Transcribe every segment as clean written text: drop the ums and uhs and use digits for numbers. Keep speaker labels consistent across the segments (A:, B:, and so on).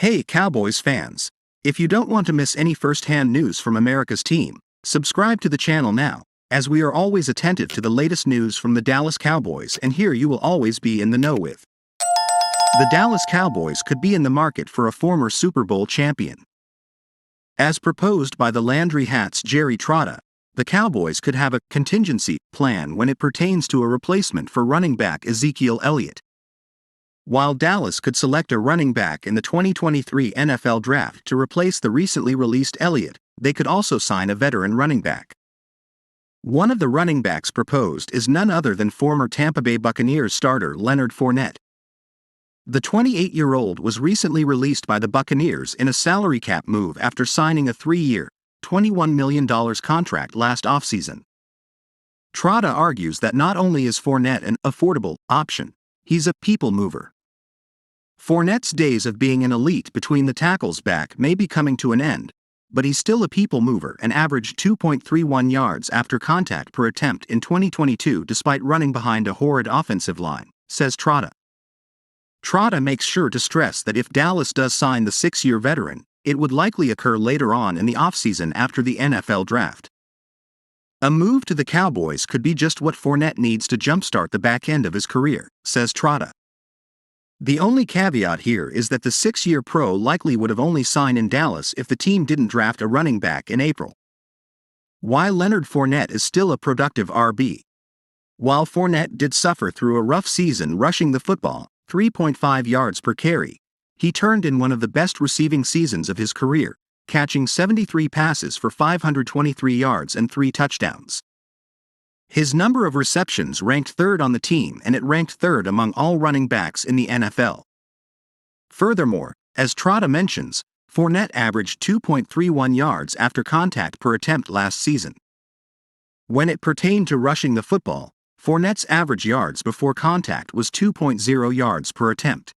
A: Hey Cowboys fans! If you don't want to miss any first-hand news from America's team, subscribe to the channel now, as we are always attentive to the latest news from the Dallas Cowboys, and here you will always be in the know with. The Dallas Cowboys could be in the market for a former Super Bowl champion. As proposed by the Landry Hats' Jerry Trotta, the Cowboys could have a contingency plan when it pertains to a replacement for running back Ezekiel Elliott. While Dallas could select a running back in the 2023 NFL Draft to replace the recently released Elliott, they could also sign a veteran running back. One of the running backs proposed is none other than former Tampa Bay Buccaneers starter Leonard Fournette. The 28-year-old was recently released by the Buccaneers in a salary cap move after signing a 3-year, $21 million contract last offseason. Trotta argues that not only is Fournette an affordable option, he's a people mover. Fournette's days of being an elite between the tackles back may be coming to an end, but he's still a people mover and averaged 2.31 yards after contact per attempt in 2022 despite running behind a horrid offensive line, says Trotta. Trotta makes sure to stress that if Dallas does sign the 6-year veteran, it would likely occur later on in the offseason after the NFL Draft. A move to the Cowboys could be just what Fournette needs to jumpstart the back end of his career, says Trotta. The only caveat here is that the 6-year pro likely would have only signed in Dallas if the team didn't draft a running back in April. While Leonard Fournette is still a productive RB. While Fournette did suffer through a rough season rushing the football, 3.5 yards per carry, he turned in one of the best receiving seasons of his career, catching 73 passes for 523 yards and 3 touchdowns. His number of receptions ranked third on the team, and it ranked third among all running backs in the NFL. Furthermore, as Trotta mentions, Fournette averaged 2.31 yards after contact per attempt last season. When it pertained to rushing the football, Fournette's average yards before contact was 2.0 yards per attempt.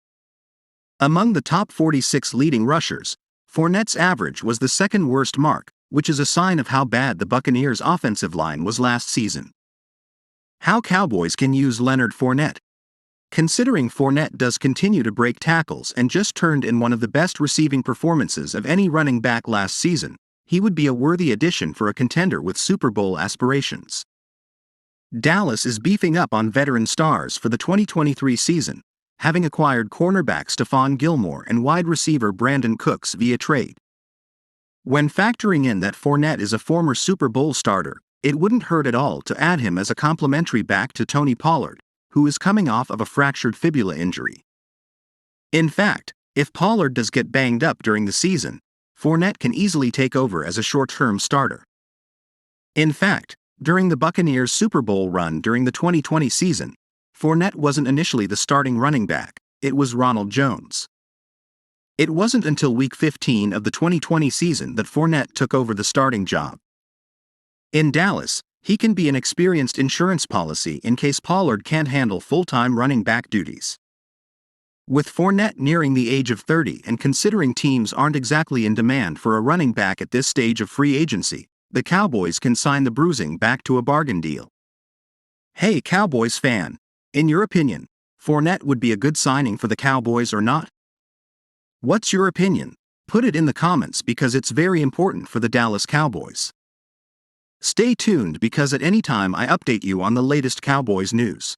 A: Among the top 46 leading rushers, Fournette's average was the second worst mark, which is a sign of how bad the Buccaneers' offensive line was last season. How Cowboys can use Leonard Fournette. Considering Fournette does continue to break tackles and just turned in one of the best receiving performances of any running back last season, he would be a worthy addition for a contender with Super Bowl aspirations. Dallas is beefing up on veteran stars for the 2023 season, having acquired cornerback Stephon Gilmore and wide receiver Brandon Cooks via trade. When factoring in that Fournette is a former Super Bowl starter, it wouldn't hurt at all to add him as a complementary back to Tony Pollard, who is coming off of a fractured fibula injury. In fact, if Pollard does get banged up during the season, Fournette can easily take over as a short-term starter. In fact, during the Buccaneers' Super Bowl run during the 2020 season, Fournette wasn't initially the starting running back, it was Ronald Jones. It wasn't until Week 15 of the 2020 season that Fournette took over the starting job. In Dallas, he can be an experienced insurance policy in case Pollard can't handle full-time running back duties. With Fournette nearing the age of 30 and considering teams aren't exactly in demand for a running back at this stage of free agency, the Cowboys can sign the bruising back to a bargain deal. Hey Cowboys fan, in your opinion, Fournette would be a good signing for the Cowboys or not? What's your opinion? Put it in the comments because it's very important for the Dallas Cowboys. Stay tuned because at any time I update you on the latest Cowboys news.